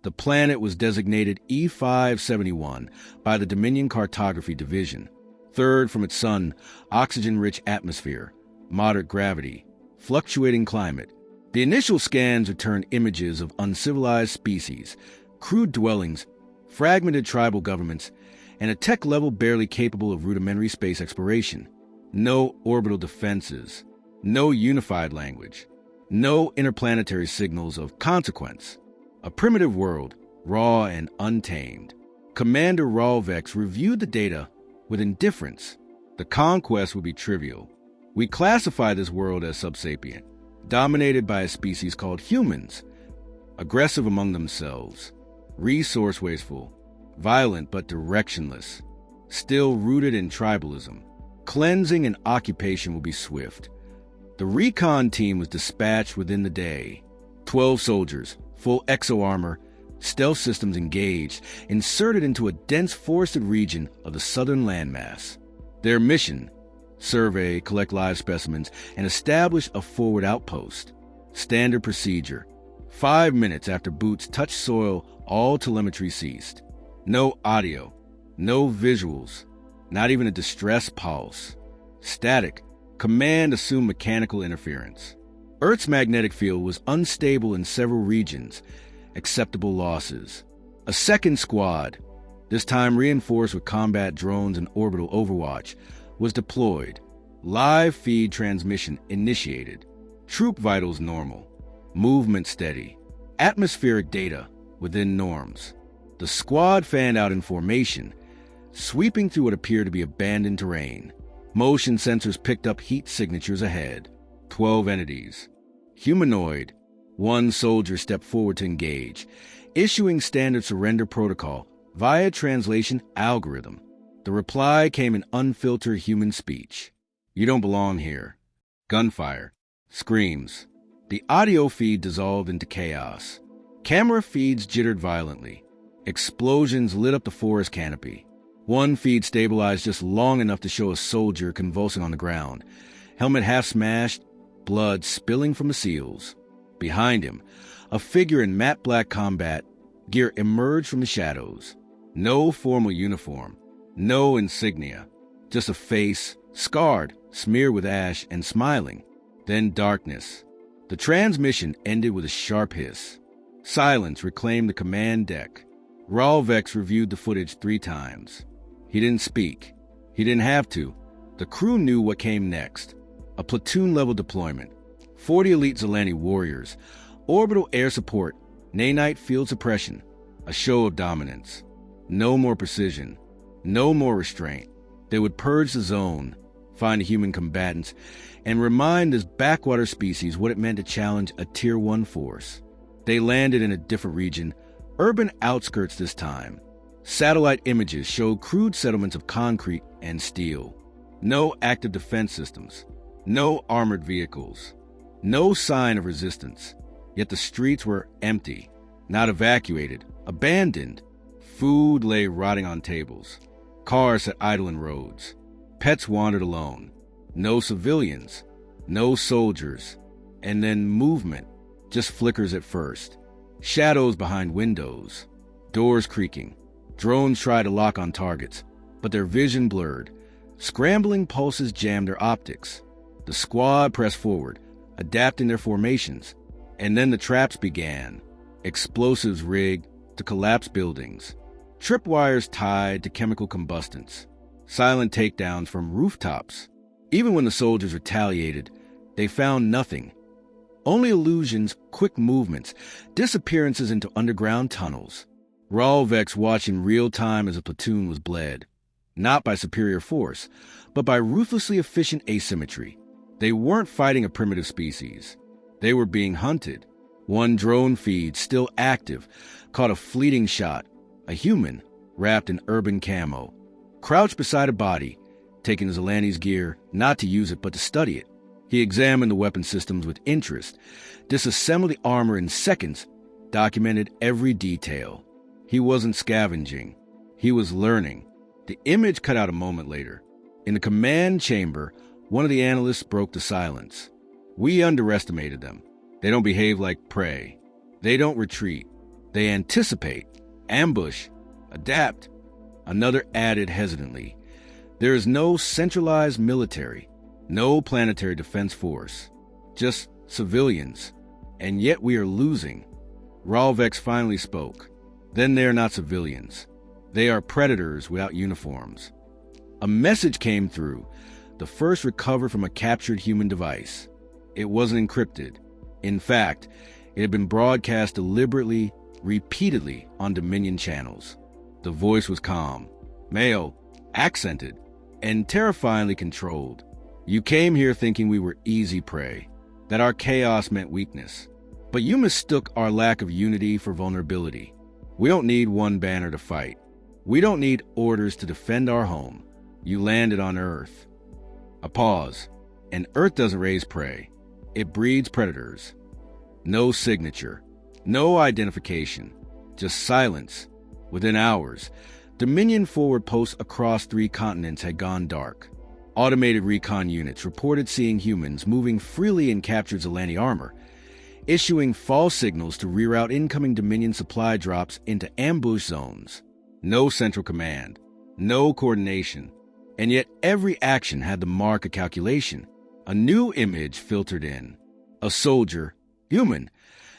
The planet was designated E571 by the Dominion Cartography Division. Third from its sun, oxygen-rich atmosphere, moderate gravity, fluctuating climate. The initial scans returned images of uncivilized species, crude dwellings, fragmented tribal governments, and a tech level barely capable of rudimentary space exploration. No orbital defenses, no unified language, no interplanetary signals of consequence. A primitive world, raw and untamed. Commander Ralvex reviewed the data with indifference. The conquest would be trivial. We classify this world as subsapient, dominated by a species called humans, aggressive among themselves, resource wasteful, violent but directionless, still rooted in tribalism. Cleansing and occupation will be swift. The recon team was dispatched within the day. 12 soldiers, full exo-armor, stealth systems engaged, inserted into a dense forested region of the southern landmass. Their mission: survey, collect live specimens, and establish a forward outpost. Standard procedure. 5 minutes after boots touched soil, all telemetry ceased. No audio, no visuals, not even a distress pulse. Static. Command assumed mechanical interference. Earth's magnetic field was unstable in several regions. Acceptable losses. A second squad, this time reinforced with combat drones and orbital overwatch, was deployed. Live feed transmission initiated. Troop vitals normal. Movement steady. Atmospheric data within norms. The squad fanned out in formation, sweeping through what appeared to be abandoned terrain. Motion sensors picked up heat signatures ahead. 12 entities. Humanoid. 1 soldier stepped forward to engage, issuing standard surrender protocol via translation algorithm. The reply came in unfiltered human speech. "You don't belong here." Gunfire. Screams. The audio feed dissolved into chaos. Camera feeds jittered violently. Explosions lit up the forest canopy. One feed stabilized just long enough to show a soldier convulsing on the ground, helmet half smashed, blood spilling from the seals. Behind him, a figure in matte black combat gear emerged from the shadows. No formal uniform, no insignia, just a face, scarred, smeared with ash, and smiling. Then darkness. The transmission ended with a sharp hiss. Silence reclaimed the command deck. Ralvex reviewed the footage 3 times. He didn't speak. He didn't have to. The crew knew what came next. A platoon-level deployment. 40 elite Zelani warriors. Orbital air support. Nanite field suppression. A show of dominance. No more precision. No more restraint. They would purge the zone, find human combatants, and remind this backwater species what it meant to challenge a Tier 1 force. They landed in a different region, urban outskirts this time. Satellite images showed crude settlements of concrete and steel. No active defense systems. No armored vehicles. No sign of resistance. Yet the streets were empty, not evacuated, abandoned. Food lay rotting on tables. Cars sat idle in roads. Pets wandered alone. No civilians. No soldiers. And then movement. Just flickers at first. Shadows behind windows. Doors creaking. Drones tried to lock on targets, but their vision blurred. Scrambling pulses jammed their optics. The squad pressed forward, adapting their formations. And then the traps began. Explosives rigged to collapse buildings. Tripwires tied to chemical combustants. Silent takedowns from rooftops. Even when the soldiers retaliated, they found nothing. Only illusions, quick movements, disappearances into underground tunnels. Ralvex watched in real time as a platoon was bled. Not by superior force, but by ruthlessly efficient asymmetry. They weren't fighting a primitive species. They were being hunted. One drone feed, still active, caught a fleeting shot. A human, wrapped in urban camo, crouched beside a body, taking Zelani's gear, not to use it but to study it. He examined the weapon systems with interest, disassembled the armor in seconds, documented every detail. He wasn't scavenging. He was learning. The image cut out a moment later. In the command chamber, one of the analysts broke the silence. "We underestimated them. They don't behave like prey. They don't retreat. They anticipate, ambush, adapt. Another added hesitantly, there is no centralized military, no planetary defense force, just civilians. And yet we are losing. Ralvex finally spoke. Then they are not civilians. They are predators without uniforms. A message came through, the first recovered from a captured human device. It wasn't encrypted. In fact, it had been broadcast deliberately, repeatedly on Dominion channels. The voice was calm, male, accented, and terrifyingly controlled. You came here thinking we were easy prey, that our chaos meant weakness. But you mistook our lack of unity for vulnerability. We don't need one banner to fight. We don't need orders to defend our home. You landed on Earth. A pause. And Earth doesn't raise prey. It breeds predators. No signature. No identification. Just silence. Within hours, Dominion forward posts across 3 continents had gone dark. Automated recon units reported seeing humans moving freely in captured Zelani armor, issuing false signals to reroute incoming Dominion supply drops into ambush zones. No central command, no coordination, and yet every action had the mark of calculation. A new image filtered in. A soldier, human,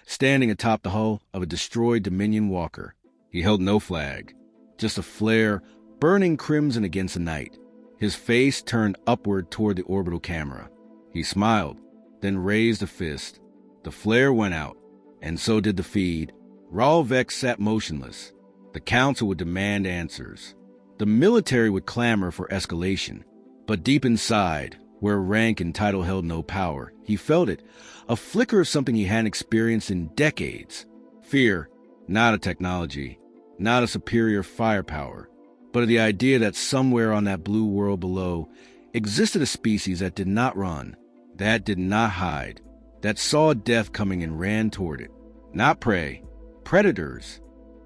standing atop the hull of a destroyed Dominion walker. He held no flag, just a flare burning crimson against the night. His face turned upward toward the orbital camera. He smiled, then raised a fist. The flare went out, and so did the feed. Ralvex sat motionless. The council would demand answers. The military would clamor for escalation. But deep inside, where rank and title held no power, he felt it, a flicker of something he hadn't experienced in decades. Fear, not a technology, not a superior firepower, but of the idea that somewhere on that blue world below existed a species that did not run, that did not hide, that saw death coming and ran toward it. Not prey, predators.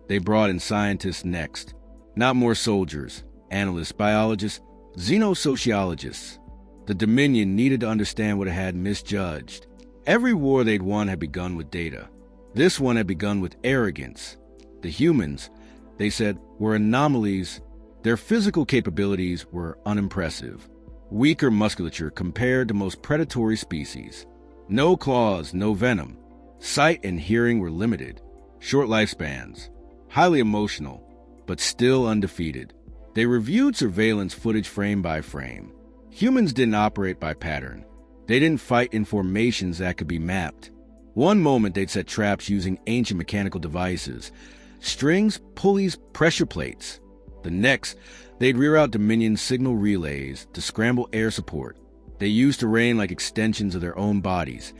They brought in scientists next. Not more soldiers, analysts, biologists, xenosociologists. The Dominion needed to understand what it had misjudged. Every war they'd won had begun with data. This one had begun with arrogance. The humans, they said, were anomalies. Their physical capabilities were unimpressive. Weaker musculature compared to most predatory species. No claws, no venom. Sight and hearing were limited. Short lifespans. Highly emotional, but still undefeated. They reviewed surveillance footage frame by frame. Humans didn't operate by pattern. They didn't fight in formations that could be mapped. One moment they'd set traps using ancient mechanical devices. Strings, pulleys, pressure plates. The next, they'd reroute Dominion signal relays to scramble air support. They used terrain like extensions of their own bodies,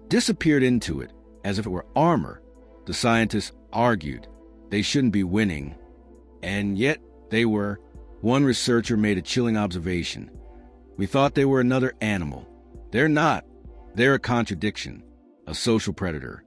disappeared into it as if it were armor. The scientists argued they shouldn't be winning, and yet they were. One researcher made a chilling observation. We thought they were another animal. They're not. They're a contradiction, a social predator.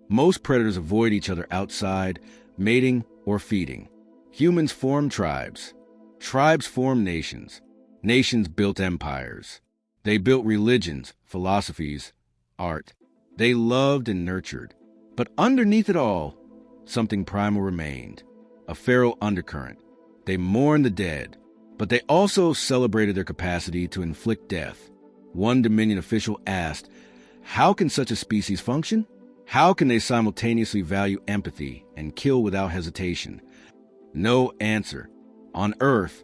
Most predators avoid each other outside, mating or feeding. Humans form tribes. Tribes form nations. Nations built empires. They built religions, philosophies, art. They loved and nurtured. But underneath it all, something primal remained, a feral undercurrent. They mourned the dead, but they also celebrated their capacity to inflict death. One Dominion official asked, how can such a species function? How can they simultaneously value empathy and kill without hesitation? No answer. On Earth,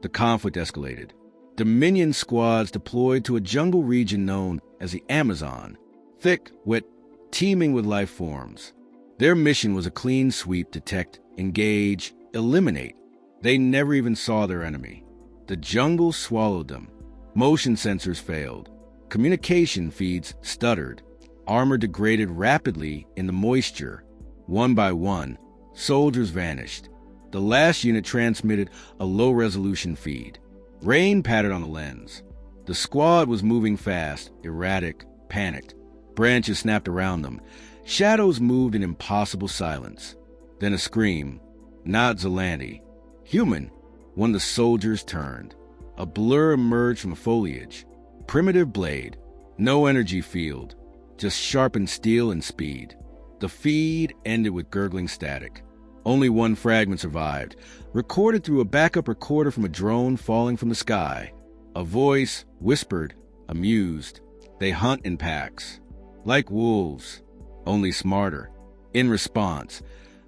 the conflict escalated. Dominion squads deployed to a jungle region known as the Amazon, thick, wet, teeming with life forms. Their mission was a clean sweep: detect, engage, eliminate. They never even saw their enemy. The jungle swallowed them. Motion sensors failed. Communication feeds stuttered. Armor degraded rapidly in the moisture. One by one, soldiers vanished. The last unit transmitted a low-resolution feed. Rain pattered on the lens. The squad was moving fast, erratic, panicked. Branches snapped around them. Shadows moved in impossible silence. Then a scream. Not Zelani. Human. One of the soldiers turned. A blur emerged from the foliage. Primitive blade. No energy field. Just sharpened steel and speed. The feed ended with gurgling static. Only one fragment survived, recorded through a backup recorder from a drone falling from the sky. A voice whispered, amused, "They hunt in packs, like wolves, only smarter." In response,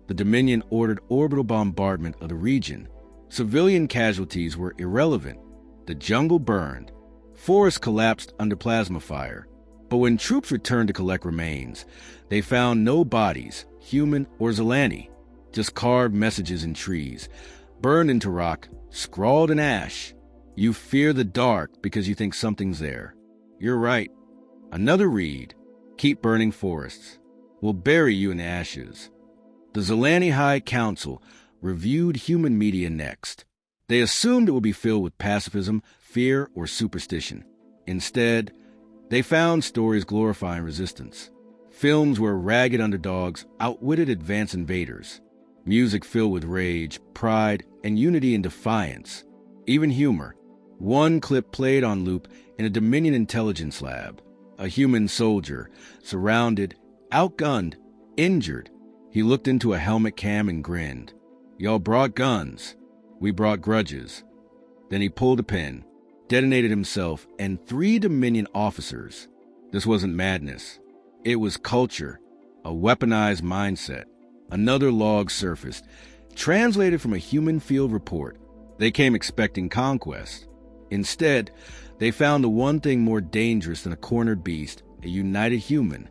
the Dominion ordered orbital bombardment of the region. Civilian casualties were irrelevant. The jungle burned. Forests collapsed under plasma fire. But when troops returned to collect remains, they found no bodies, human or Zilani, just carved messages in trees, burned into rock, scrawled in ash. You fear the dark because you think something's there. You're right. Another read, keep burning forests. We'll bury you in the ashes. The Zilani High Council reviewed human media next. They assumed it would be filled with pacifism, fear, or superstition. Instead, they found stories glorifying resistance. Films where ragged underdogs outwitted advanced invaders. Music filled with rage, pride, and unity and defiance. Even humor. One clip played on loop in a Dominion intelligence lab. A human soldier, surrounded, outgunned, injured. He looked into a helmet cam and grinned. "Y'all brought guns. We brought grudges." Then he pulled a pin, detonated himself and 3 Dominion officers. This wasn't madness. It was culture, a weaponized mindset. Another log surfaced, translated from a human field report. They came expecting conquest. Instead, they found the one thing more dangerous than a cornered beast, a united human.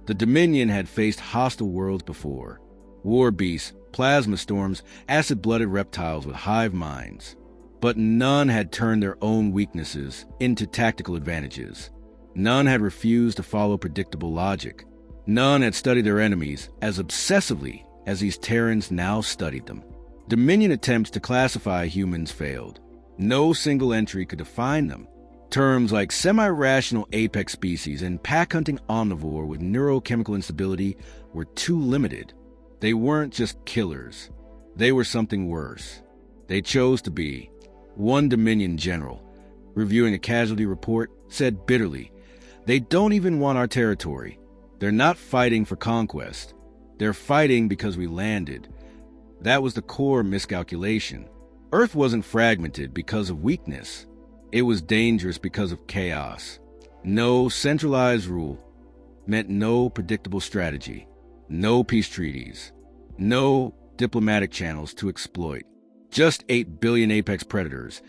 The Dominion had faced hostile worlds before. War beasts, plasma storms, acid-blooded reptiles with hive minds. But none had turned their own weaknesses into tactical advantages. None had refused to follow predictable logic. None had studied their enemies as obsessively as these Terrans now studied them. Dominion attempts to classify humans failed. No single entry could define them. Terms like semi-rational apex species and pack-hunting omnivore with neurochemical instability were too limited. They weren't just killers. They were something worse. They chose to be. One Dominion general, reviewing a casualty report, said bitterly, "They don't even want our territory. They're not fighting for conquest. They're fighting because we landed." That was the core miscalculation. Earth wasn't fragmented because of weakness. It was dangerous because of chaos. No centralized rule meant no predictable strategy, no peace treaties, no diplomatic channels to exploit. Just 8 billion apex predators,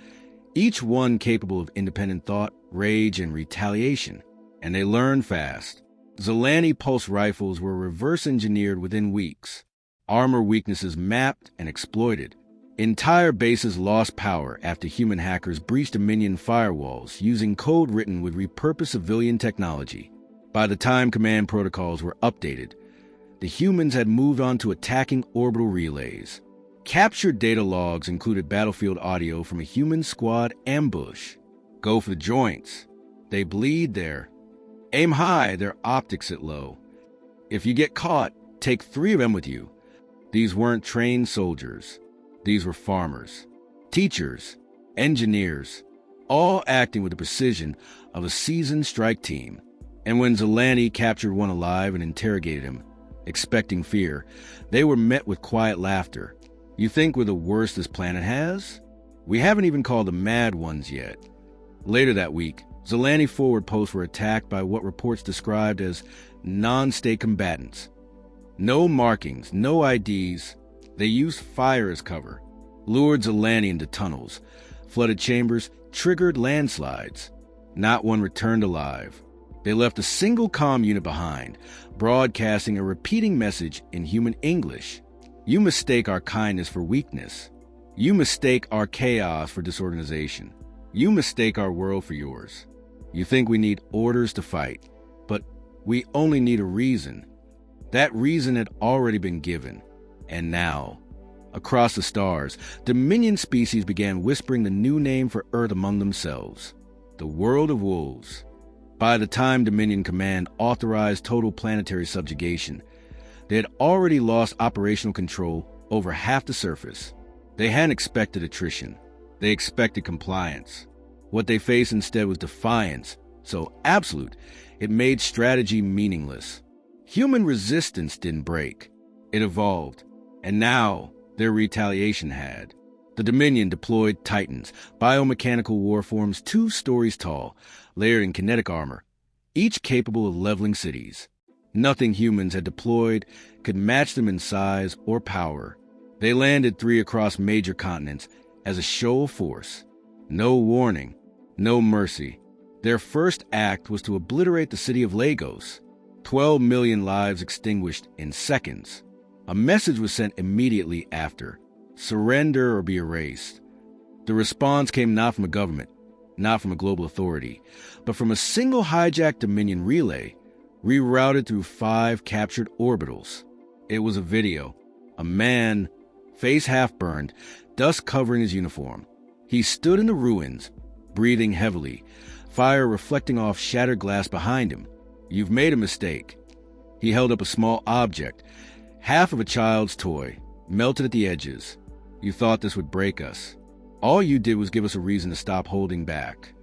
each one capable of independent thought, rage, and retaliation. And they learned fast. Zilani pulse rifles were reverse-engineered within weeks. Armor weaknesses mapped and exploited. Entire bases lost power after human hackers breached Dominion firewalls using code written with repurposed civilian technology. By the time command protocols were updated, the humans had moved on to attacking orbital relays. Captured data logs included battlefield audio from a human squad ambush. Go for the joints. They bleed there. Aim high, their optics sit low. If you get caught, take 3 of them with you. These weren't trained soldiers. These were farmers, teachers, engineers, all acting with the precision of a seasoned strike team. And when Zilani captured one alive and interrogated him, expecting fear, they were met with quiet laughter. "You think we're the worst this planet has? We haven't even called the mad ones yet." Later that week, Zilani forward posts were attacked by what reports described as non-state combatants. No markings, no IDs. They used fire as cover, lured Zilani into tunnels, flooded chambers, triggered landslides. Not one returned alive. They left a single comm unit behind, broadcasting a repeating message in human English. "You mistake our kindness for weakness. You mistake our chaos for disorganization. You mistake our world for yours. You think we need orders to fight, but we only need a reason." That reason had already been given. And now, across the stars, Dominion species began whispering the new name for Earth among themselves: the world of wolves. By the time Dominion Command authorized total planetary subjugation, they had already lost operational control over half the surface. They hadn't expected attrition. They expected compliance. What they faced instead was defiance, so absolute, it made strategy meaningless. Human resistance didn't break. It evolved. And now, their retaliation had. The Dominion deployed Titans, biomechanical warforms 2 stories tall, layered in kinetic armor, each capable of leveling cities. Nothing humans had deployed could match them in size or power. They landed 3 across major continents as a show of force. No warning, no mercy. Their first act was to obliterate the city of Lagos. 12 million lives extinguished in seconds. A message was sent immediately after: surrender or be erased. The response came not from a government, not from a global authority, but from a single hijacked Dominion relay, rerouted through 5 captured orbitals. It was a video. A man, face half burned, dust covering his uniform. He stood in the ruins, breathing heavily, fire reflecting off shattered glass behind him. "You've made a mistake." He held up a small object, half of a child's toy, melted at the edges. "You thought this would break us. All you did was give us a reason to stop holding back."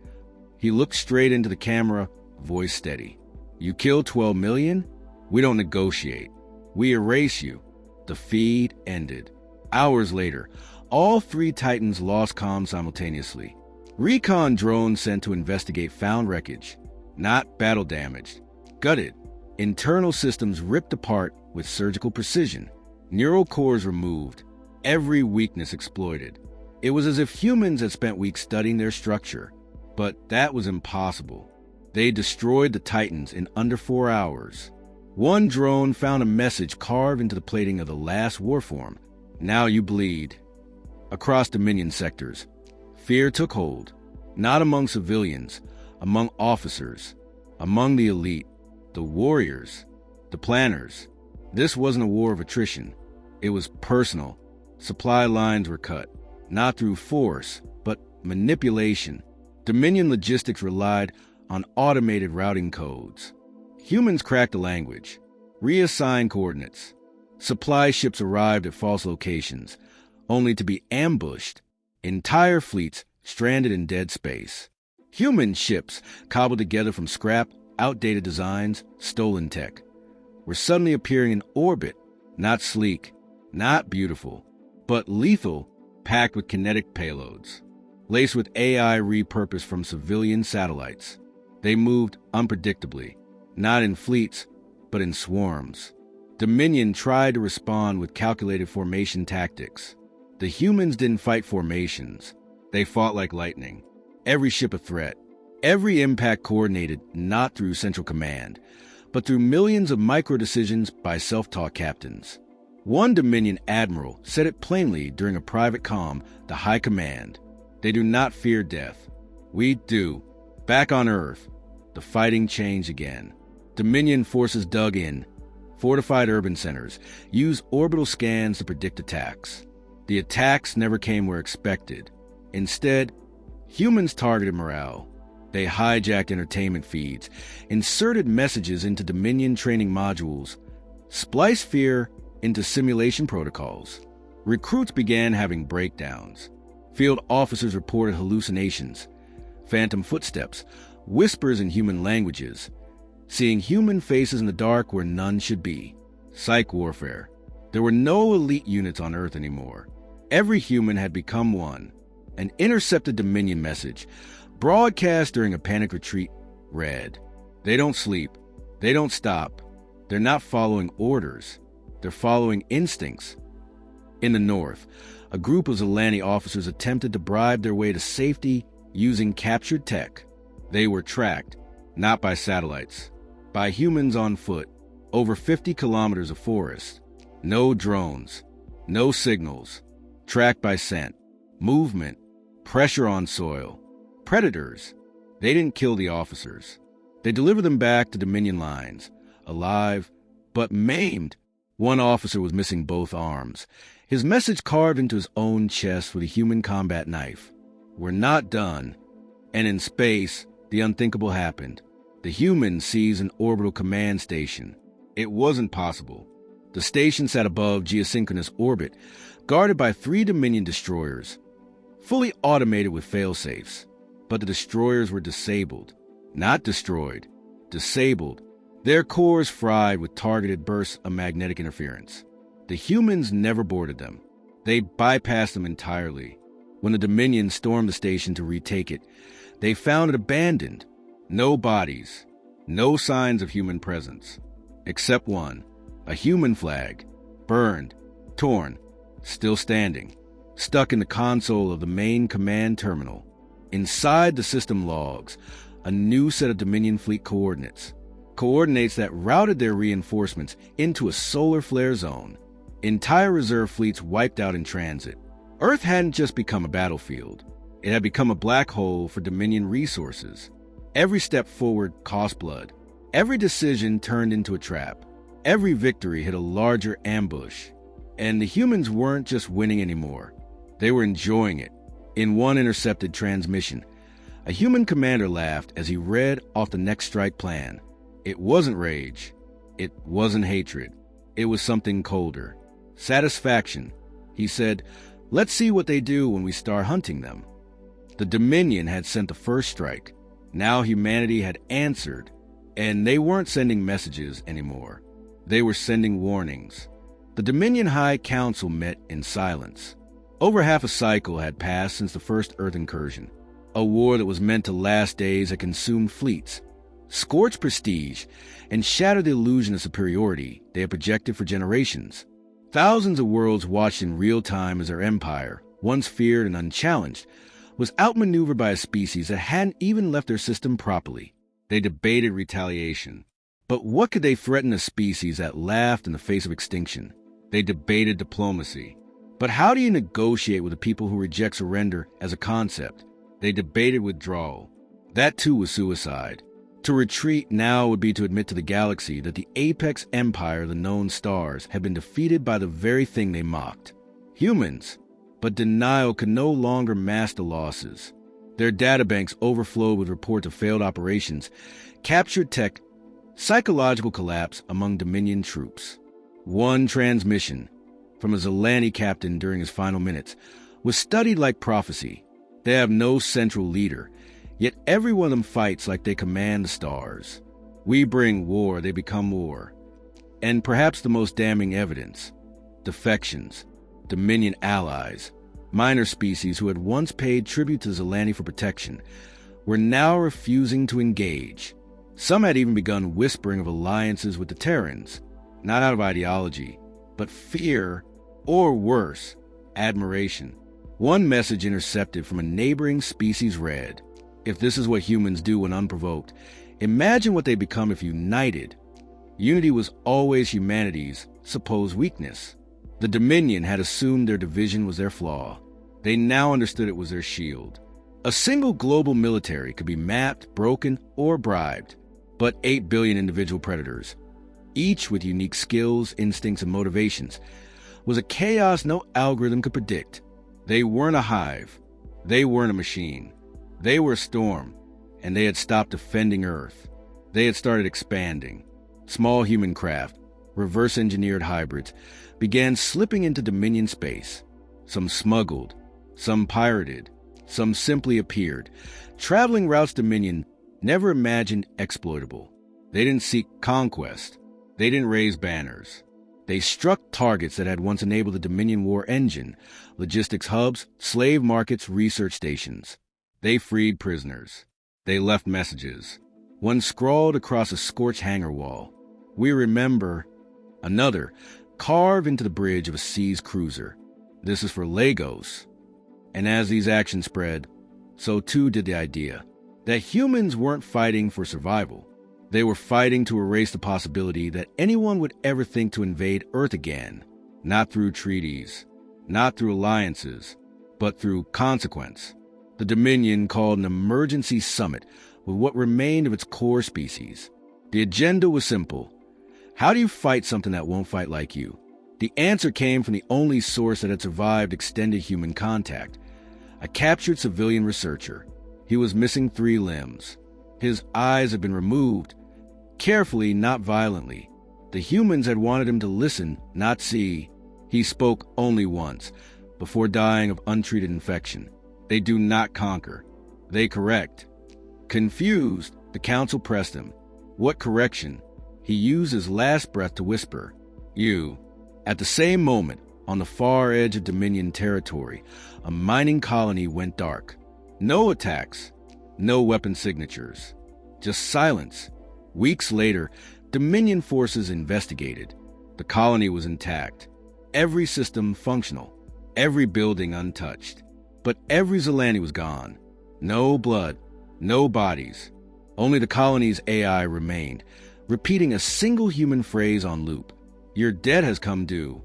He looked straight into the camera, voice steady. "You killed 12 million? We don't negotiate. We erase you." The feed ended. Hours later, all 3 Titans lost comms simultaneously. Recon drones sent to investigate found wreckage, not battle damaged. Gutted. Internal systems ripped apart with surgical precision. Neural cores removed. Every weakness exploited. It was as if humans had spent weeks studying their structure. But that was impossible. They destroyed the Titans in under 4 hours. One drone found a message carved into the plating of the last warform: "Now you bleed." Across Dominion sectors, fear took hold, not among civilians, among officers, among the elite, the warriors, the planners. This wasn't a war of attrition. It was personal. Supply lines were cut, not through force, but manipulation. Dominion logistics relied on automated routing codes. Humans cracked the language, reassigned coordinates. Supply ships arrived at false locations, only to be ambushed. Entire fleets stranded in dead space. Human ships, cobbled together from scrap, outdated designs, stolen tech, were suddenly appearing in orbit, not sleek, not beautiful, but lethal, packed with kinetic payloads, laced with AI repurposed from civilian satellites. They moved unpredictably, not in fleets, but in swarms. Dominion tried to respond with calculated formation tactics. The humans didn't fight formations. They fought like lightning. Every ship a threat. Every impact coordinated not through central command, but through millions of micro-decisions by self-taught captains. One Dominion admiral said it plainly during a private comm, the high command: "They do not fear death. We do." Back on Earth, the fighting changed again. Dominion forces dug in, fortified urban centers, used orbital scans to predict attacks. The attacks never came where expected. Instead, humans targeted morale. They hijacked entertainment feeds, inserted messages into Dominion training modules, spliced fear into simulation protocols. Recruits began having breakdowns. Field officers reported hallucinations, phantom footsteps, whispers in human languages, seeing human faces in the dark where none should be. Psych warfare. There were no elite units on Earth anymore. Every human had become one. An intercepted Dominion message, broadcast during a panic retreat, read: "They don't sleep. They don't stop. They're not following orders. They're following instincts." In the north, a group of Zelani officers attempted to bribe their way to safety using captured tech. They were tracked, not by satellites, by humans on foot, over 50 kilometers of forest. No drones, no signals, tracked by scent, movement, pressure on soil. Predators. They didn't kill the officers. They delivered them back to Dominion lines, alive, but maimed. One officer was missing both arms, his message carved into his own chest with a human combat knife: "We're not done." And in space, the unthinkable happened. The humans seized an orbital command station. It wasn't possible. The station sat above geosynchronous orbit, guarded by 3 Dominion destroyers, fully automated with failsafes. But the destroyers were disabled. Not destroyed. Disabled. their cores fried with targeted bursts of magnetic interference. The humans never boarded them. They bypassed them entirely. When the Dominion stormed the station to retake it, they found it abandoned. No bodies, no signs of human presence, except one, a human flag, burned, torn, still standing, stuck in the console of the main command terminal. Inside the system logs, a new set of Dominion fleet coordinates that routed their reinforcements into a solar flare zone. Entire reserve fleets wiped out in transit. Earth hadn't just become a battlefield. It had become a black hole for Dominion resources. Every step forward cost blood. Every decision turned into a trap. Every victory hid a larger ambush. And the humans weren't just winning anymore. They were enjoying it. In one intercepted transmission, a human commander laughed as he read off the next strike plan. It wasn't rage. It wasn't hatred. It was something colder. Satisfaction. He said, "Let's see what they do when we start hunting them." The Dominion had sent the first strike. Now humanity had answered, and they weren't sending messages anymore. They were sending warnings. The Dominion High Council met in silence. Over half a cycle had passed since the first Earth incursion. A war that was meant to last days had consumed fleets, scorched prestige, and shattered the illusion of superiority they had projected for generations. Thousands of worlds watched in real time as their empire, once feared and unchallenged, was outmaneuvered by a species that hadn't even left their system properly. They debated retaliation. But what could they threaten a species that laughed in the face of extinction? They debated diplomacy. But how do you negotiate with a people who reject surrender as a concept? They debated withdrawal. That too was suicide. To retreat now would be to admit to the galaxy that the apex empire of the known stars had been defeated by the very thing they mocked. Humans. But denial could no longer mask the losses. Their databanks overflowed with reports of failed operations, captured tech, psychological collapse among Dominion troops. One transmission, from a Zilani captain during his final minutes, was studied like prophecy. They have no central leader, yet every one of them fights like they command the stars. We bring war, they become war. And perhaps the most damning evidence, defections, Dominion allies, minor species who had once paid tribute to Zilani for protection, were now refusing to engage. Some had even begun whispering of alliances with the Terrans, not out of ideology, but fear, or worse, admiration. One message intercepted from a neighboring species read, "If this is what humans do when unprovoked, imagine what they become if united." Unity was always humanity's supposed weakness. The Dominion had assumed their division was their flaw. They now understood it was their shield. A single global military could be mapped, broken, or bribed, but 8 billion individual predators, each with unique skills, instincts, and motivations, was a chaos no algorithm could predict. They weren't a hive. They weren't a machine. They were a storm, and they had stopped defending Earth. They had started expanding. Small human craft, reverse-engineered hybrids, began slipping into Dominion space. Some smuggled, some pirated, some simply appeared, traveling routes Dominion never imagined exploitable. They didn't seek conquest. They didn't raise banners. They struck targets that had once enabled the Dominion war engine, logistics hubs, slave markets, research stations. They freed prisoners. They left messages. One scrawled across a scorched hangar wall, "We remember." Another, carved into the bridge of a seized cruiser, "This is for Lagos." And as these actions spread, so too did the idea that humans weren't fighting for survival. They were fighting to erase the possibility that anyone would ever think to invade Earth again, not through treaties, not through alliances, but through consequence. The Dominion called an emergency summit with what remained of its core species. The agenda was simple. How do you fight something that won't fight like you? The answer came from the only source that had survived extended human contact, a captured civilian researcher. He was missing 3 limbs. His eyes had been removed, carefully, not violently. The humans had wanted him to listen, not see. He spoke only once, before dying of untreated infection. They do not conquer. They correct. Confused, the council pressed him. What correction? He used his last breath to whisper, "You." At the same moment, on the far edge of Dominion territory, a mining colony went dark. No attacks, no weapon signatures, just silence. Weeks later, Dominion forces investigated. The colony was intact, every system functional, every building untouched. But every Zelani was gone. No blood, no bodies. Only the colony's AI remained, repeating a single human phrase on loop. "Your debt has come due."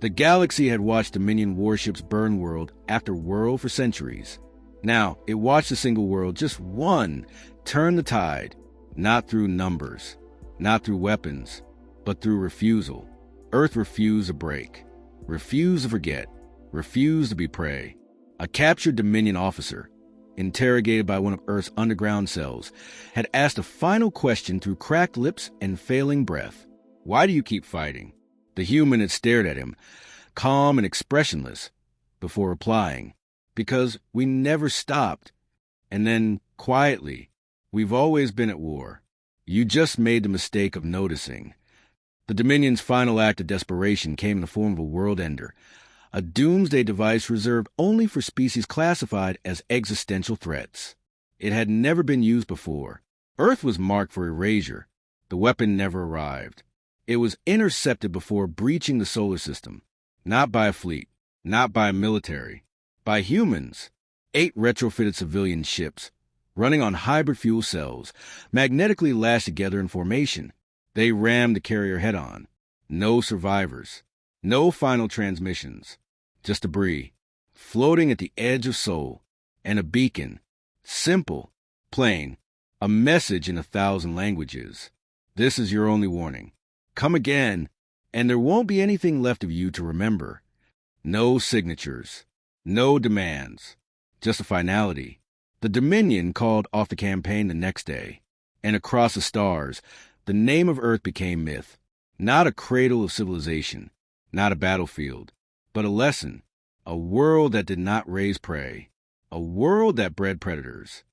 The galaxy had watched Dominion warships burn world after world for centuries. Now, it watched a single world, just one, turn the tide, not through numbers, not through weapons, but through refusal. Earth refused to break, refused to forget, refused to be prey. A captured Dominion officer, interrogated by one of Earth's underground cells, had asked a final question through cracked lips and failing breath. "Why do you keep fighting?" The human had stared at him, calm and expressionless, before replying, "Because we never stopped." And then, quietly, "We've always been at war. You just made the mistake of noticing." The Dominion's final act of desperation came in the form of a world ender, a doomsday device reserved only for species classified as existential threats. It had never been used before. Earth was marked for erasure. The weapon never arrived. It was intercepted before breaching the solar system, not by a fleet, not by a military, by humans. 8 retrofitted civilian ships, running on hybrid fuel cells, magnetically lashed together in formation. They rammed the carrier head-on. No survivors, no final transmissions, just debris, floating at the edge of Sol, and a beacon, simple, plain, a message in 1,000 languages. "This is your only warning. Come again, and there won't be anything left of you to remember." No signatures, no demands, just a finality. The Dominion called off the campaign the next day, and across the stars, the name of Earth became myth. Not a cradle of civilization, not a battlefield, but a lesson, a world that did not raise prey, a world that bred predators.